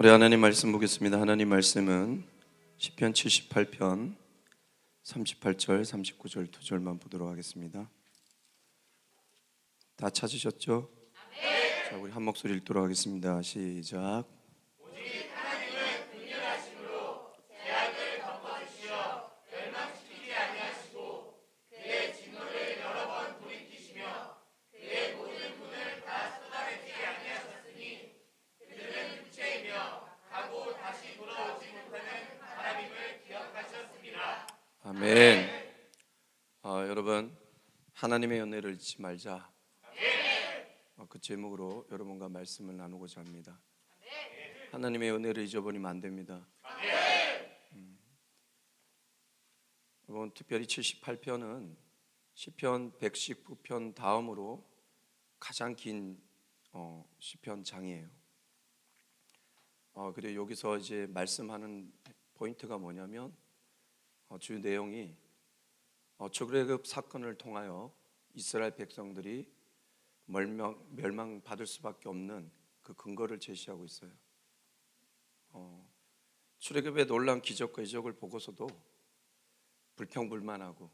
우리 하나님 말씀 보겠습니다. 하나님 말씀은 시편 78편 38절 39절 두 절만 보도록 하겠습니다. 다 찾으셨죠? 자, 우리 한 목소리 읽도록 하겠습니다. 시작. 아멘. 여러분, 하나님의 은혜를 잊지 말자. 그 제목으로 여러분과 말씀을 나누고자 합니다. 하나님의 은혜를 잊어버리면 안 됩니다. 여러분, 특별히 78편은 시편 119편 다음으로 가장 긴 시편 장이에요. 그리고 여기서 이제 말씀하는 포인트가 뭐냐면 주 내용이 출애굽 사건을 통하여 이스라엘 백성들이 멸망받을 수밖에 없는 그 근거를 제시하고 있어요. 출애굽의 놀라운 기적과 이적을 보고서도 불평불만하고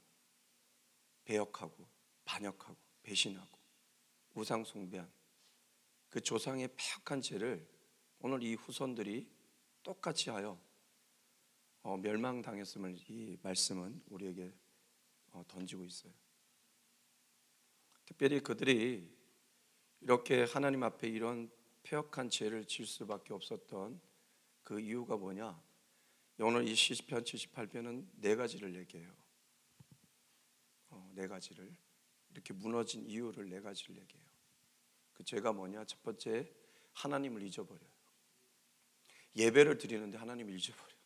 배역하고 반역하고 배신하고 우상 숭배한 그 조상의 폐역한 죄를 오늘 이 후손들이 똑같이 하여 멸망당했음을 이 말씀은 우리에게 던지고 있어요. 특별히 그들이 이렇게 하나님 앞에 이런 폐역한 죄를 지을 수밖에 없었던 그 이유가 뭐냐? 오늘 이 시편 78편은 네 가지를 얘기해요. 네 가지를 이렇게 무너진 이유를 네 가지를 얘기해요. 그 죄가 뭐냐? 첫 번째, 하나님을 잊어버려요. 예배를 드리는데 하나님을 잊어버려요.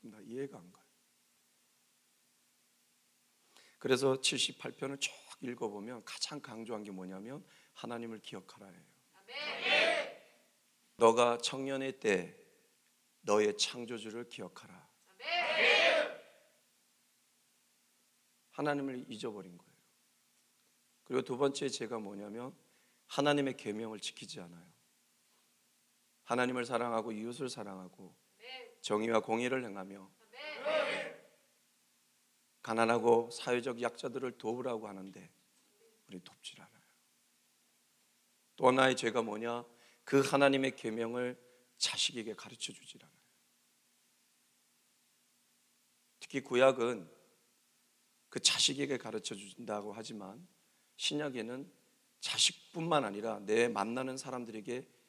나 이해가 안 가요. 그래서 78편을 쭉 읽어보면 가장 강조한 게 뭐냐면 하나님을 기억하라예요. 아멘. 너가 청년의 때 너의 창조주를 기억하라. 아멘. 하나님을 잊어버린 거예요. 그리고 두 번째 죄가 뭐냐면 하나님의 계명을 지키지 않아요. 하나님을 사랑하고 이웃을 사랑하고 정의와 공의를 행하며 가난하고 사회적 약자들을 도우라고 하는데 우리 돕질 않아요. 또 하나의 죄가 뭐냐? 그 하나님의 계명을 자식에게 가르쳐 주질 않아요. 특히 구약은 그 자식에게 가르쳐 준다고 하지만 신약에는 자식뿐만 아니라 내 만나는 사람들에게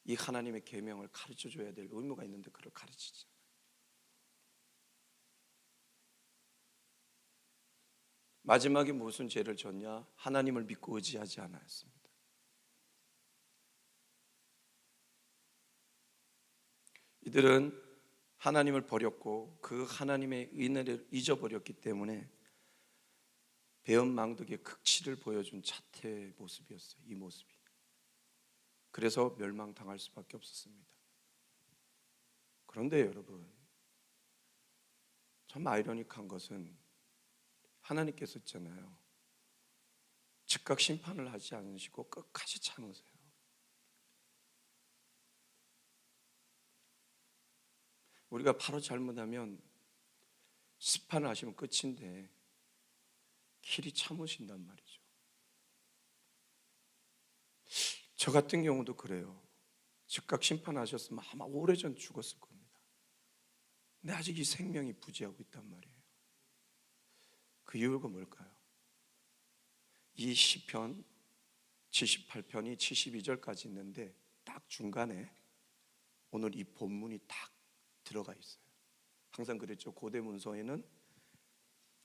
이 하나님의 계명을 가르쳐 줘야 될 의무가 있는데 그걸 가르치지 않아요. 마지막에 무슨 죄를 졌냐? 하나님을 믿고 의지하지 않았습니다. 이들은 하나님을 버렸고 그 하나님의 은혜를 잊어버렸기 때문에 배은망덕의 극치를 보여준 자태의 모습이었어요. 이 모습이. 그래서 멸망당할 수밖에 없었습니다. 그런데 여러분, 참 아이러니한 것은 하나님께서 있잖아요. 즉각 심판을 하지 않으시고 끝까지 참으세요. 우리가 바로 잘못하면 심판을 하시면 끝인데 길이 참으신단 말이죠. 저 같은 경우도 그래요. 즉각 심판하셨으면 아마 오래전 죽었을 겁니다. 근데 아직 이 생명이 부재하고 있단 말이에요. 그 이유가 뭘까요? 이 시편 78편이 72절까지 있는데 딱 중간에 오늘 이 본문이 딱 들어가 있어요. 항상 그랬죠. 고대 문서에는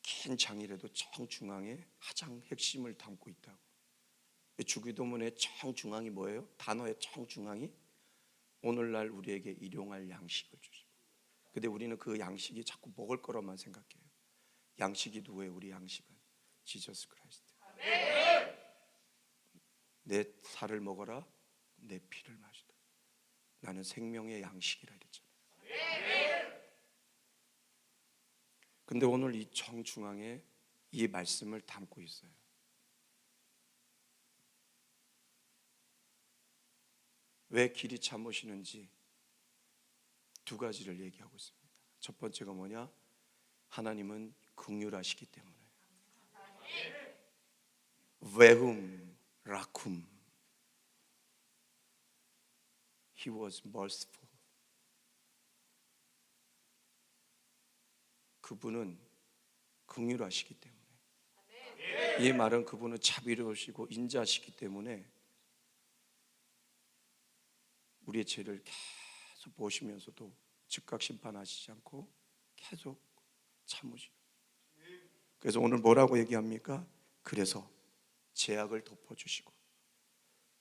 긴 장이라도 정중앙에 가장 핵심을 담고 있다고. 주기도문의 정중앙이 뭐예요? 단어의 정중앙이 오늘날 우리에게 일용할 양식을 주시고. 근데 우리는 그 양식이 자꾸 먹을 거로만 생각해요. 양식이 누구예요? 우리 양식은 지저스 크라이스트. 내 살을 먹어라, 내 피를 마시라. 나는 생명의 양식이라 그랬잖아요. 근데 오늘 이 정중앙에 이 말씀을 담고 있어요. 왜 길이 참으시는지 두 가지를 얘기하고 있습니다. 첫 번째가 뭐냐? 하나님은 긍휼하시기 때문에. 외훔 라쿰, He was merciful. 그분은 긍휼하시기 때문에. 이 말은 그분은 자비로우시고 인자하시기 때문에 우리의 죄를 계속 보시면서도 즉각 심판하시지 않고 계속 참으시고. 그래서 오늘 뭐라고 얘기합니까? 그래서 죄악을 덮어주시고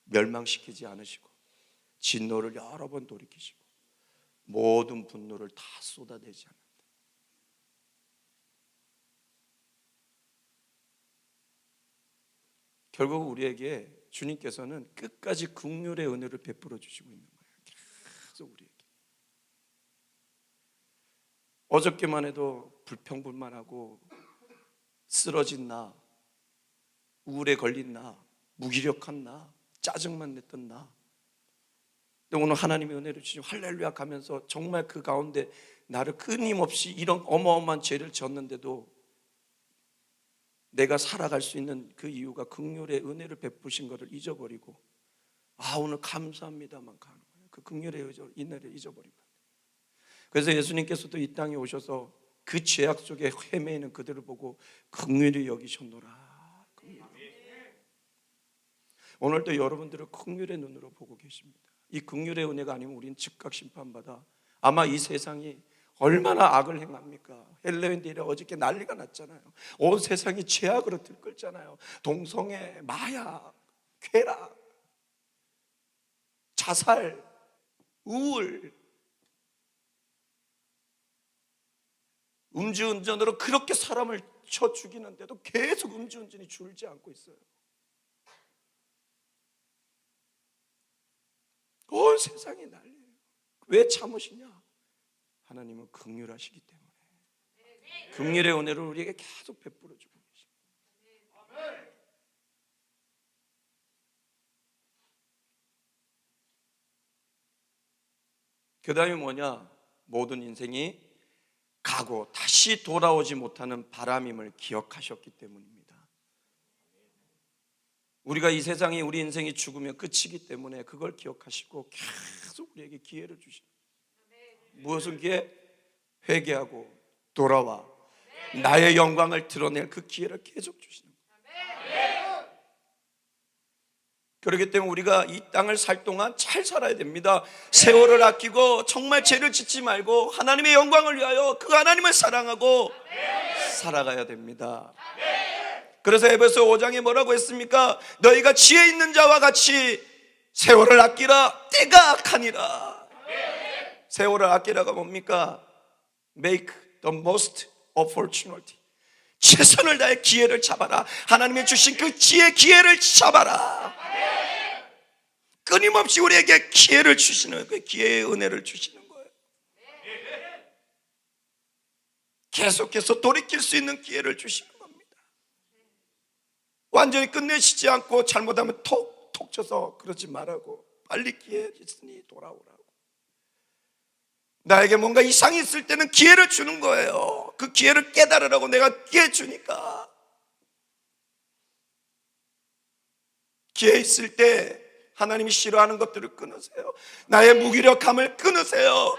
멸망시키지 않으시고 진노를 여러 번 돌이키시고 모든 분노를 다 쏟아내지 않는다. 결국 우리에게 주님께서는 끝까지 긍휼의 은혜를 베풀어 주시고 있는 거예요. 계속 우리에게. 어저께만 해도 불평불만하고 쓰러진 나, 우울에 걸린 나, 무기력한 나, 짜증만 냈던 나. 근데 오늘 하나님의 은혜를 주시고 할렐루야 가면서 정말 그 가운데 나를 끊임없이 이런 어마어마한 죄를 졌는데도 내가 살아갈 수 있는 그 이유가 긍휼의 은혜를 베푸신 것을 잊어버리고 오늘 감사합니다만 가는 거예요. 그 긍휼의 은혜를 잊어버리고. 그래서 예수님께서도 이 땅에 오셔서 그 죄악 속에 헤매이는 그들을 보고 긍휼히 여기셨노라. 오늘도 여러분들을 긍휼의 눈으로 보고 계십니다. 이 긍휼의 은혜가 아니면 우리는 즉각 심판받아 아마 이 세상이 얼마나 악을 행합니까? 헬레인들이 어저께 난리가 났잖아요. 온 세상이 죄악으로 들끓잖아요. 동성애, 마약, 쾌락, 자살, 우울, 음주운전으로 그렇게 사람을 쳐 죽이는데도 계속 음주운전이 줄지 않고 있어요. 온 세상이 난리예요. 왜 참으시냐? 하나님은 긍휼하시기 때문에. 긍휼의 은혜를 우리에게 계속 베풀어 주고 계십니다. 그 다음에 뭐냐? 모든 인생이 가고 다시 돌아오지 못하는 바람임을 기억하셨기 때문입니다. 우리가 이 세상이 우리 인생이 죽으면 끝이기 때문에 그걸 기억하시고 계속 우리에게 기회를 주십니다. 무엇은 기회? 회개하고 돌아와 나의 영광을 드러낼 그 기회를 계속 주시는 거예요. 그렇기 때문에 우리가 이 땅을 살 동안 잘 살아야 됩니다. 세월을 아끼고 정말 죄를 짓지 말고 하나님의 영광을 위하여 그 하나님을 사랑하고 살아가야 됩니다. 그래서 에베소 5장에 뭐라고 했습니까? 너희가 지혜 있는 자와 같이 세월을 아끼라. 때가 악하니라. 세월을 아끼라가 뭡니까? Make the most opportunity. 최선을 다해 기회를 잡아라. 하나님이 주신 그 기회를 잡아라. 끊임없이 우리에게 기회를 주시는, 그 기회의 은혜를 주시는 거예요. 계속해서 돌이킬 수 있는 기회를 주시는 겁니다. 완전히 끝내시지 않고 잘못하면 톡 쳐서 그러지 말라고, 빨리 기회 있으니 돌아오라고. 나에게 뭔가 이상이 있을 때는 기회를 주는 거예요. 그 기회를 깨달으라고 내가 기회 주니까. 기회 있을 때 하나님이 싫어하는 것들을 끊으세요. 나의 무기력함을 끊으세요.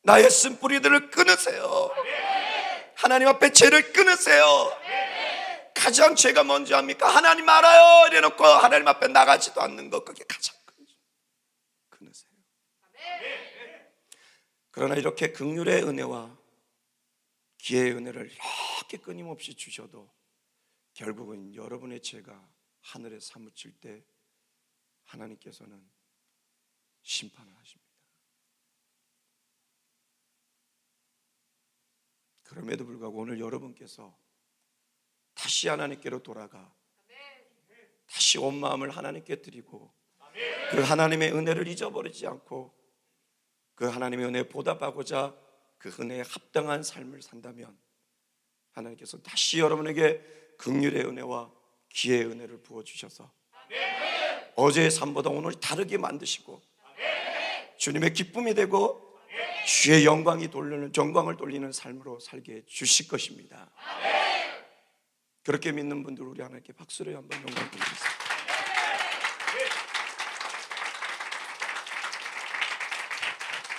나의 쓴뿌리들을 끊으세요. 하나님 앞에 죄를 끊으세요. 가장 죄가 뭔지 압니까? 하나님 알아요 이래놓고 하나님 앞에 나가지도 않는 것, 그게 가장 끊으세요. 그러나 이렇게 긍휼의 은혜와 기회의 은혜를 이렇게 끊임없이 주셔도 결국은 여러분의 죄가 하늘에 사무칠 때 하나님께서는 심판을 하십니다. 그럼에도 불구하고 오늘 여러분께서 다시 하나님께로 돌아가 다시 온 마음을 하나님께 드리고 그 하나님의 은혜를 잊어버리지 않고 그 하나님의 은혜에 보답하고자 그 은혜에 합당한 삶을 산다면 하나님께서 다시 여러분에게 긍휼의 은혜와 기회의 은혜를 부어주셔서 어제의 삶보다 오늘 다르게 만드시고 주님의 기쁨이 되고 주의 영광을 돌리는 삶으로 살게 해 주실 것입니다. 그렇게 믿는 분들 우리 하나님께 박수를 한번 영광 드리겠습니다.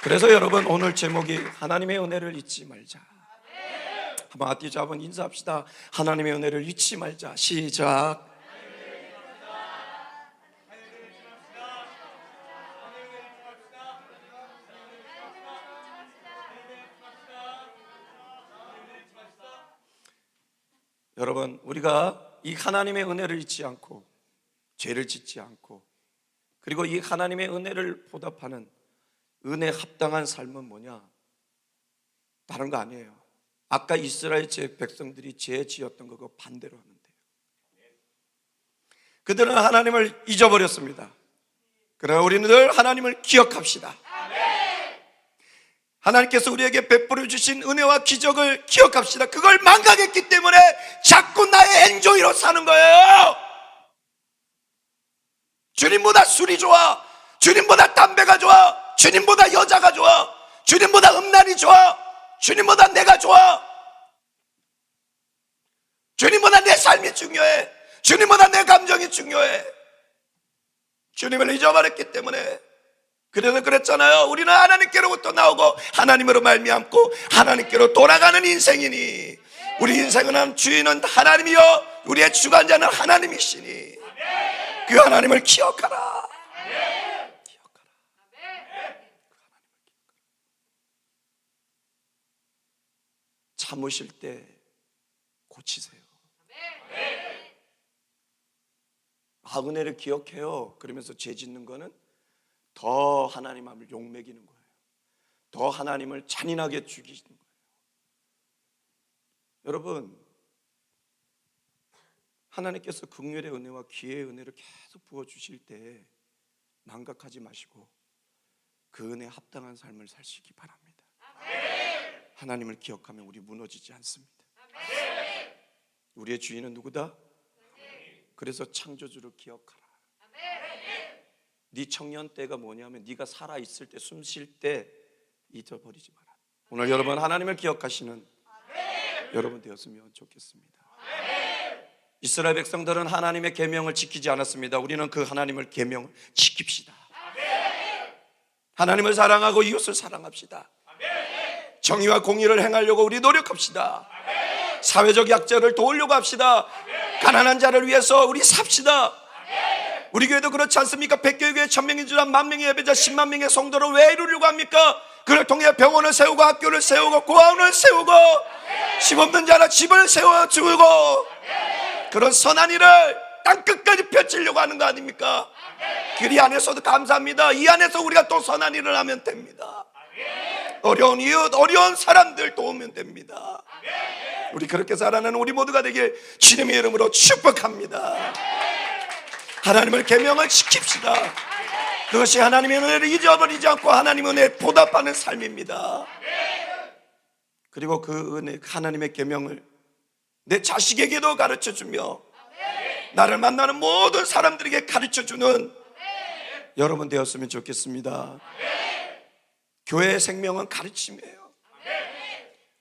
그래서 여러분, 오늘 제목이 하나님의 은혜를 잊지 말자. 한번 앞뒤 잡은 인사합시다. 하나님의 은혜를 잊지 말자. 시작. 여러분, 우리가 이 하나님의 은혜를 잊지 않고 죄를 짓지 않고, 그리고 이 하나님의 은혜를 보답하는 은혜 합당한 삶은 뭐냐? 다른 거 아니에요. 아까 이스라엘 백성들이 죄 지었던 거 반대로 하면 돼요. 그들은 하나님을 잊어버렸습니다. 그러나 우리는 늘 하나님을 기억합시다. 하나님께서 우리에게 베풀어 주신 은혜와 기적을 기억합시다. 그걸 망각했기 때문에 자꾸 나의 엔조이로 사는 거예요. 주님보다 술이 좋아, 주님보다 담배가 좋아, 주님보다 여자가 좋아, 주님보다 음란이 좋아, 주님보다 내가 좋아, 주님보다 내 삶이 중요해, 주님보다 내 감정이 중요해. 주님을 잊어버렸기 때문에. 그래서 그랬잖아요. 우리는 하나님께로부터 나오고 하나님으로 말미암고 하나님께로 돌아가는 인생이니, 우리 인생은 주인은 하나님이요 우리의 주관자는 하나님이시니 그 하나님을 기억하라. 참으실 때 고치세요. 은혜를 기억해요 그러면서 죄 짓는 거는 더 하나님 앞을 욕먹이는 거예요. 더 하나님을 잔인하게 죽이시는 거예요. 여러분, 하나님께서 긍휼의 은혜와 기회의 은혜를 계속 부어주실 때 망각하지 마시고 그 은혜에 합당한 삶을 사시기 바랍니다. 하나님을 기억하면 우리 무너지지 않습니다. 우리의 주인은 누구다? 그래서 창조주를 기억하라. 네 청년 때가 뭐냐면 네가 살아있을 때, 숨 쉴 때 잊어버리지 마라. 오늘 여러분 하나님을 기억하시는 여러분 되었으면 좋겠습니다. 이스라엘 백성들은 하나님의 계명을 지키지 않았습니다. 우리는 그 하나님을 계명을 지킵시다. 하나님을 사랑하고 이웃을 사랑합시다. 정의와 공의를 행하려고 우리 노력합시다. 사회적 약자를 도우려고 합시다. 가난한 자를 위해서 우리 삽시다. 우리 교회도 그렇지 않습니까? 백교회 교회 1000명인 줄 한 10,000명의 예배자 10만 명의 성도를 왜 이루려고 합니까? 그를 통해 병원을 세우고 학교를 세우고 고아원을 세우고 집 없는 자라 집을 세워주고 그런 선한 일을 땅끝까지 펼치려고 하는 거 아닙니까? 그 이 안에서도 감사합니다. 이 안에서 우리가 또 선한 일을 하면 됩니다. 어려운 이웃, 어려운 사람들 도우면 됩니다. 우리 그렇게 살아가는 우리 모두가 되길 주님의 이름으로 축복합니다. 하나님을 계명을 지킵시다. 그것이 하나님의 은혜를 잊어버리지 않고 하나님의 은혜에 보답하는 삶입니다. 그리고 그 은혜, 하나님의 계명을 내 자식에게도 가르쳐주며 나를 만나는 모든 사람들에게 가르쳐주는 여러분 되었으면 좋겠습니다. 교회의 생명은 가르침이에요.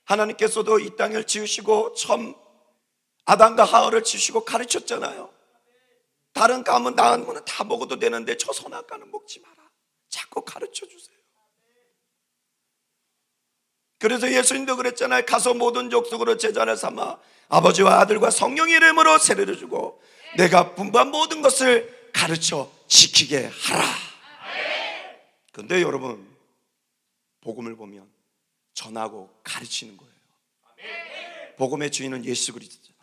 하나님께서도 이 땅을 지으시고 처음 아담과 하와를 지으시고 가르쳤잖아요. 다른 감은 나은 거는 다 먹어도 되는데 저 선악과는 먹지 마라. 자꾸 가르쳐주세요. 그래서 예수님도 그랬잖아요. 가서 모든 족속으로 제자를 삼아 아버지와 아들과 성령의 이름으로 세례를 주고 내가 분부한 모든 것을 가르쳐 지키게 하라. 그런데 여러분, 복음을 보면 전하고 가르치는 거예요. 복음의 주인은 예수 그리스도잖아요.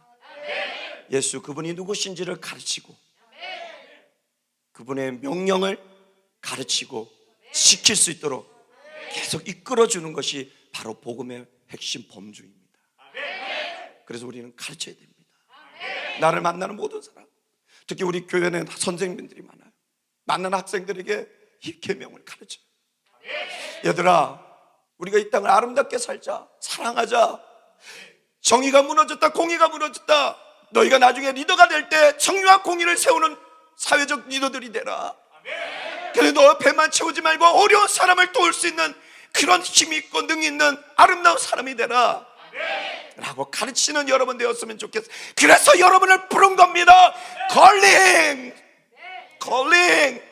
예수 그분이 누구신지를 가르치고 그분의 명령을 가르치고 지킬 수 있도록 계속 이끌어주는 것이 바로 복음의 핵심 범주입니다. 그래서 우리는 가르쳐야 됩니다. 나를 만나는 모든 사람, 특히 우리 교회는 선생님들이 많아요. 만나는 학생들에게 이 계명을 가르쳐요. 얘들아, 우리가 이 땅을 아름답게 살자, 사랑하자. 정의가 무너졌다, 공의가 무너졌다. 너희가 나중에 리더가 될 때 정의와 공의를 세우는 사회적 리더들이 되라. 그래, 너 배만 채우지 말고 어려운 사람을 도울 수 있는 그런 힘 있고 능 있는 아름다운 사람이 되라 라고 가르치는 여러분 되었으면 좋겠어요. 그래서 여러분을 부른 겁니다. 콜링.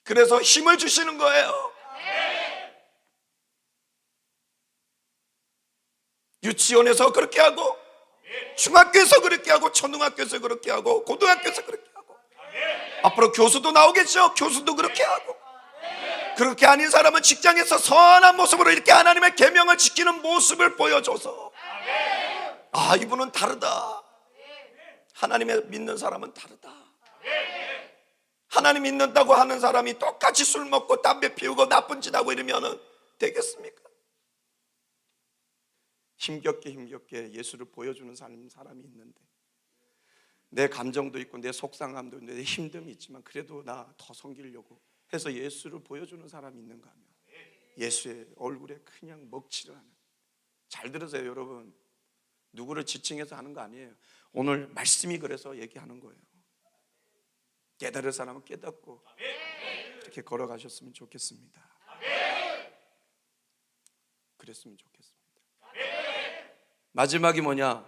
그래서 힘을 주시는 거예요. 유치원에서 그렇게 하고, 중학교에서 그렇게 하고, 초등학교에서 그렇게 하고, 고등학교에서 그렇게 하고, 앞으로 교수도 나오겠죠. 교수도 그렇게 하고. 그렇게 아닌 사람은 직장에서 선한 모습으로 이렇게 하나님의 계명을 지키는 모습을 보여줘서, 아, 이분은 다르다. 하나님을 믿는 사람은 다르다. 하나님 믿는다고 하는 사람이 똑같이 술 먹고 담배 피우고 나쁜 짓 하고 이러면 되겠습니까? 힘겹게 예수를 보여주는 사람이 있는데, 내 감정도 있고 내 속상함도 있고 내 힘듦이 있지만 그래도 나 더 섬기려고 해서 예수를 보여주는 사람이 있는가 하면 예수의 얼굴에 그냥 먹칠을 하는. 잘 들으세요 여러분. 누구를 지칭해서 하는 거 아니에요. 오늘 말씀이 그래서 얘기하는 거예요. 깨달을 사람은 깨닫고 이렇게 걸어가셨으면 좋겠습니다. 그랬으면 좋겠습니다. 마지막이 뭐냐?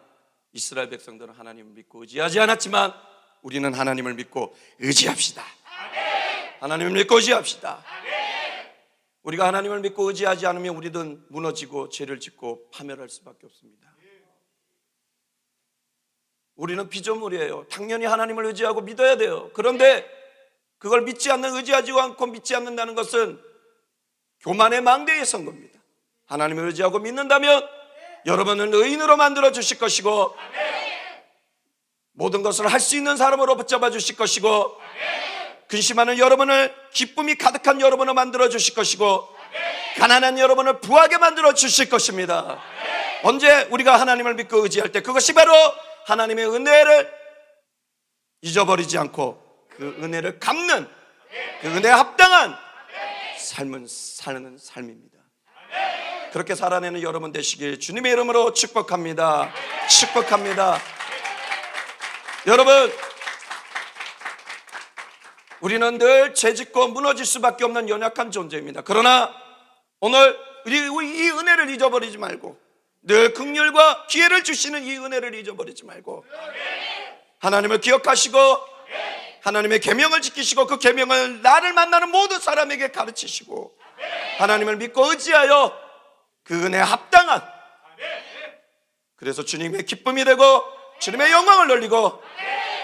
이스라엘 백성들은 하나님을 믿고 의지하지 않았지만 우리는 하나님을 믿고 의지합시다. 하나님을 믿고 의지합시다. 우리가 하나님을 믿고 의지하지 않으면 우리는 무너지고 죄를 짓고 파멸할 수밖에 없습니다. 우리는 피조물이에요. 당연히 하나님을 의지하고 믿어야 돼요. 그런데 그걸 믿지 않는, 의지하지 않고 믿지 않는다는 것은 교만의 망대에 선 겁니다. 하나님을 의지하고 믿는다면 여러분은 의인으로 만들어 주실 것이고, 모든 것을 할 수 있는 사람으로 붙잡아 주실 것이고, 근심하는 여러분을 기쁨이 가득한 여러분으로 만들어 주실 것이고, 가난한 여러분을 부하게 만들어 주실 것입니다. 언제 우리가 하나님을 믿고 의지할 때, 그것이 바로 하나님의 은혜를 잊어버리지 않고 그 은혜를 갚는, 그 은혜에 합당한 삶을 사는 삶입니다. 그렇게 살아내는 여러분 되시길 주님의 이름으로 축복합니다. 축복합니다. 여러분, 우리는 늘 죄짓고 무너질 수밖에 없는 연약한 존재입니다. 그러나 오늘 이 은혜를 잊어버리지 말고, 늘 긍휼과 기회를 주시는 이 은혜를 잊어버리지 말고 하나님을 기억하시고 하나님의 계명을 지키시고 그 계명을 나를 만나는 모든 사람에게 가르치시고 하나님을 믿고 의지하여 그 은혜에 합당한, 그래서 주님의 기쁨이 되고 주님의 영광을 돌리고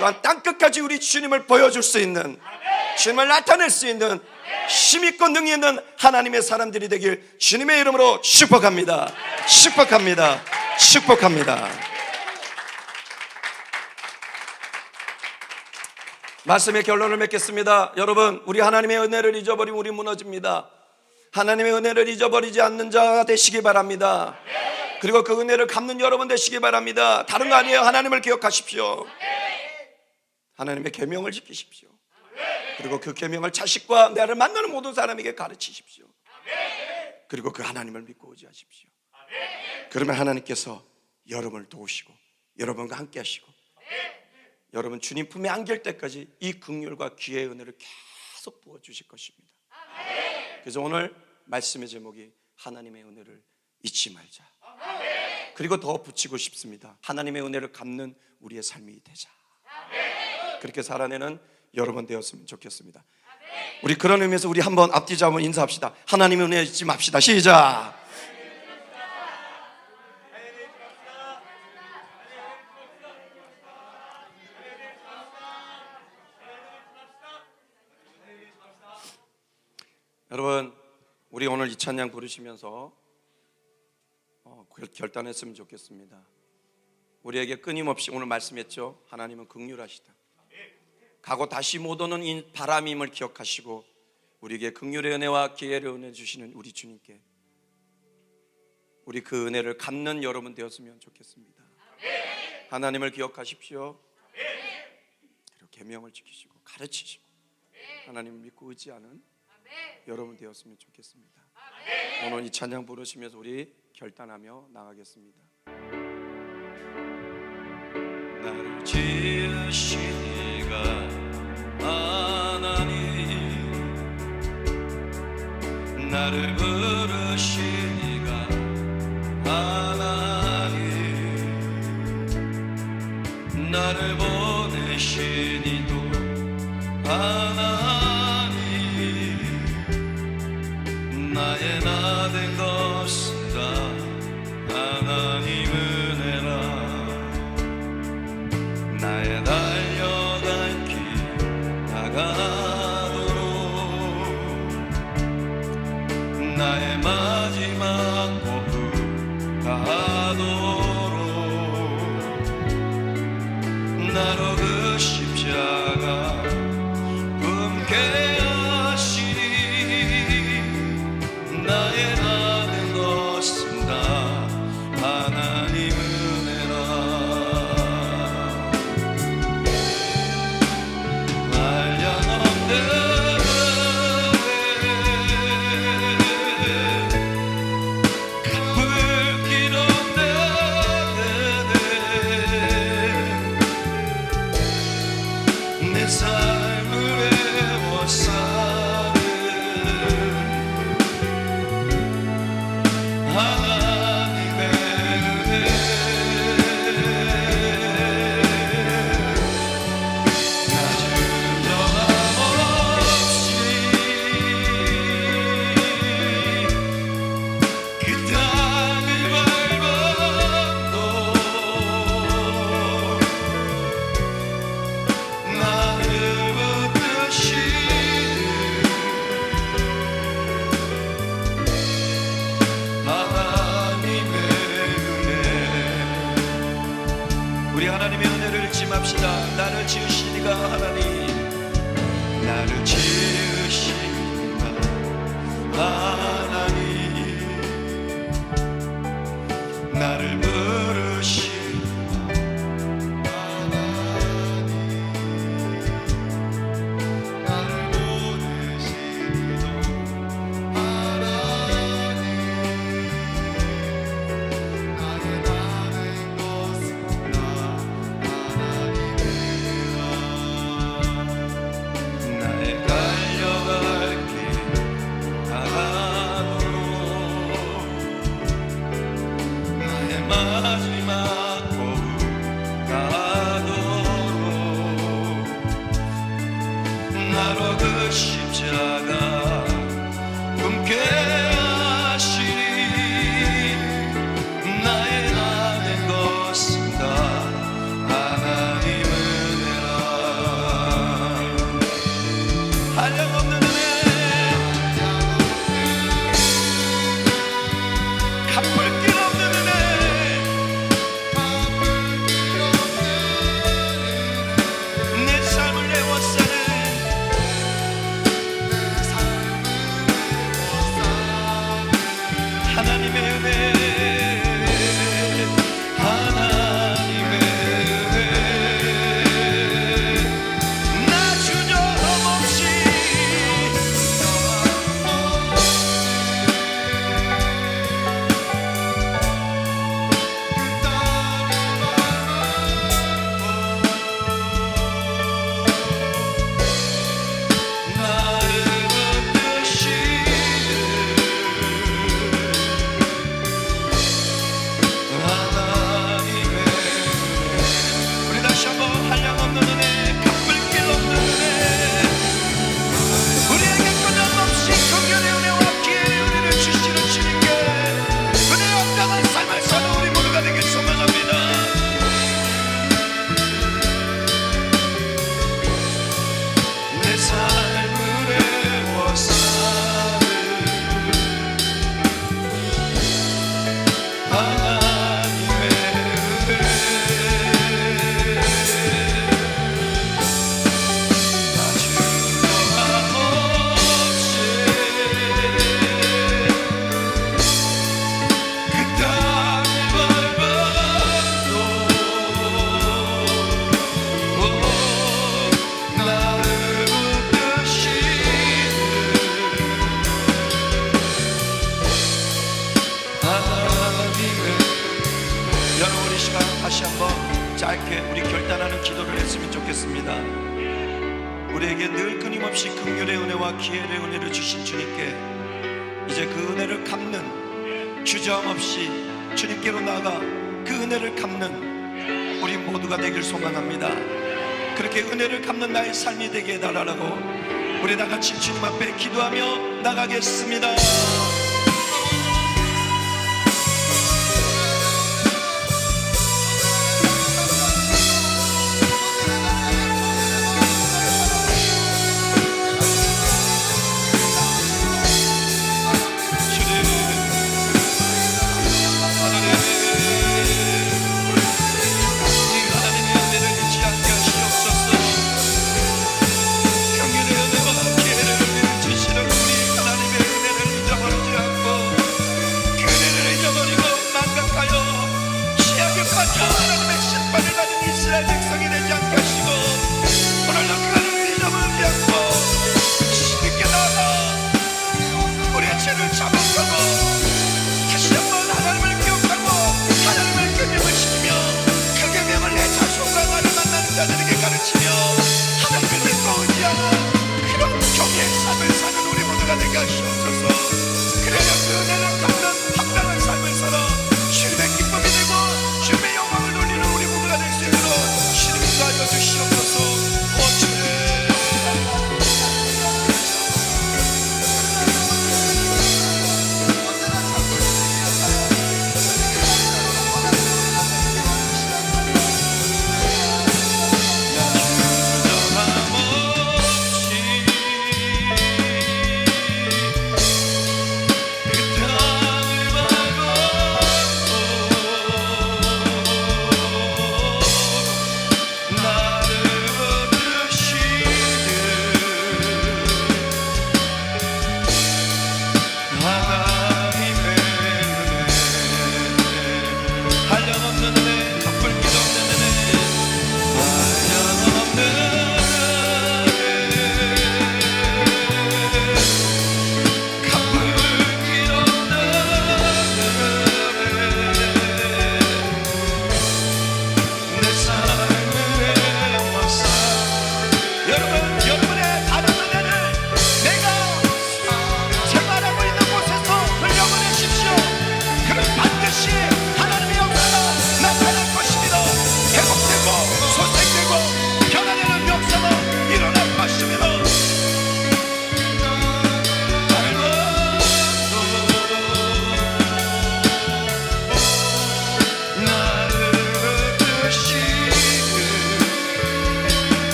또한 땅끝까지 우리 주님을 보여줄 수 있는, 주님을 나타낼 수 있는 힘있고 능히 있는 하나님의 사람들이 되길 주님의 이름으로 축복합니다. 축복합니다. 축복합니다. 말씀의 결론을 맺겠습니다. 여러분, 우리 하나님의 은혜를 잊어버리면 우리 무너집니다. 하나님의 은혜를 잊어버리지 않는 자 되시기 바랍니다. 그리고 그 은혜를 갚는 여러분 되시기 바랍니다. 다른 거 아니에요. 하나님을 기억하십시오. 하나님의 계명을 지키십시오. 그리고 그 계명을 자식과 나를 만나는 모든 사람에게 가르치십시오. 그리고 그 하나님을 믿고 의지하십시오. 그러면 하나님께서 여러분을 도우시고 여러분과 함께 하시고 여러분 주님 품에 안길 때까지 이 긍휼과 기회의 은혜를 계속 부어주실 것입니다. 그래서 오늘 말씀의 제목이 하나님의 은혜를 잊지 말자. 그리고 더 붙이고 싶습니다. 하나님의 은혜를 갚는 우리의 삶이 되자. 그렇게 살아내는 여러분 되었으면 좋겠습니다. 우리 그런 의미에서 우리 한번 앞뒤자 한번 인사합시다. 하나님의 은혜 잊지 맙시다. 시작. 여러분, 우리 오늘 이 찬양 부르시면서 결단했으면 좋겠습니다. 우리에게 끊임없이 오늘 말씀했죠. 하나님은 긍휼하시다. 가고 다시 못 오는 이 바람임을 기억하시고 우리에게 긍휼의 은혜와 기회를 은혜 주시는 우리 주님께 우리 그 은혜를 갚는 여러분 되었으면 좋겠습니다. 하나님을 기억하십시오. 그리고 계명을 지키시고 가르치시고 하나님을 믿고 의지하는 여러분 되었으면 좋겠습니다. 오늘 이 찬양 부르시면서 우리 결단하며 나가겠습니다. 나를 지으신 이가 하나님, 나를 부르시니가 하나님, 나를 보내시니도 하나님, 나의 나 된 것은 다 하나님 은혜라. 나의 달려갈 길 다가도록 나의 마지막 고프 가도록 나로 그 십자가 품게 하시니 나의 나 된 것은 다 하나님 은혜라. 한량없는 내 삶을 애워싸는 하나님의 은혜. 낮은 변함없이 그 땅을 밟아도 나를 붙드시는 하나님의 은혜. 우리 하나님의 은혜를 찜합시다. 나를 지으시니가 하나님, 나를 지으시니가 하나님, 나를 부르시니가 하나님, 나를 보내시니도 하나님, 나의 나 된 것은 다 하나님이라. 나의 달려갈 길 다가도록 나의 마지막 고우 가도록 나로 그 십자가 품게 하시니 나의 나 된 것은 다 하나님 은혜라. 한량없는 은혜, 갚을 길 없는 은혜, 내 삶을 애워싸는 하나님의 은혜, 하나님의 은혜. 나 주저없이 나를 붙드시는 하나님의 은혜. 우리 다시 한번 한량없는 은혜, 갚을 길 없는 은혜, 우리에게 끊임없이 긍휼의 은혜와 기회의 은혜를 주시는 주님께 은혜 없다는 삶을 사는 우리 모두가 되길 소망합니다. 내 삶을 애워싸는 하나님의 은혜. 낮은 변함없이 그 땅을 밟아도 나를 붙드시는 하나님의. 여러분, 우리 시간 다시 한번 짧게 우리 결단하는 기도를 했으면 좋겠습니다. 우리에게 늘 끊임없이 긍휼의 은혜와 기회의 은혜를 주신 주님께 이제 그 은혜를 갚는, 주저함없이 주님께로 나아가 그 은혜를 갚는 우리 모두가 되길 소망합니다. 그렇게 은혜를 갚는 나의 삶이 되게 해달라고 우리 다같이 주님 앞에 기도하며 나가겠습니다.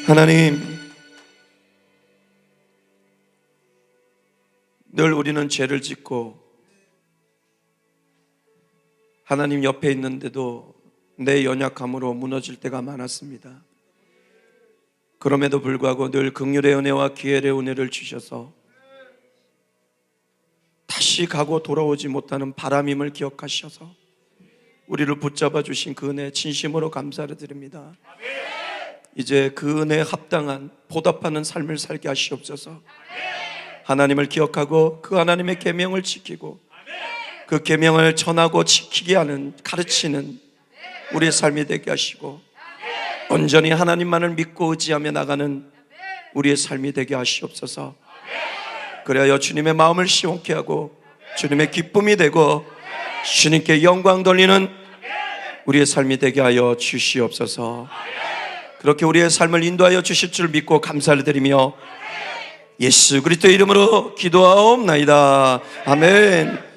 하나님, 늘 우리는 죄를 짓고 하나님 옆에 있는데도 내 연약함으로 무너질 때가 많았습니다. 그럼에도 불구하고 늘 긍휼의 은혜와 기회의 은혜를 주셔서 다시 가고 돌아오지 못하는 바람임을 기억하셔서 우리를 붙잡아 주신 그 은혜 진심으로 감사를 드립니다. 이제 그 은혜에 합당한 보답하는 삶을 살게 하시옵소서. 하나님을 기억하고 그 하나님의 계명을 지키고 그 계명을 전하고 지키게 하는, 가르치는 우리의 삶이 되게 하시고 온전히 하나님만을 믿고 의지하며 나가는 우리의 삶이 되게 하시옵소서. 그래야 주님의 마음을 시원케 하고 주님의 기쁨이 되고 주님께 영광 돌리는 우리의 삶이 되게 하여 주시옵소서. 그렇게 우리의 삶을 인도하여 주실 줄 믿고 감사를 드리며 예수 그리스도의 이름으로 기도하옵나이다. 아멘.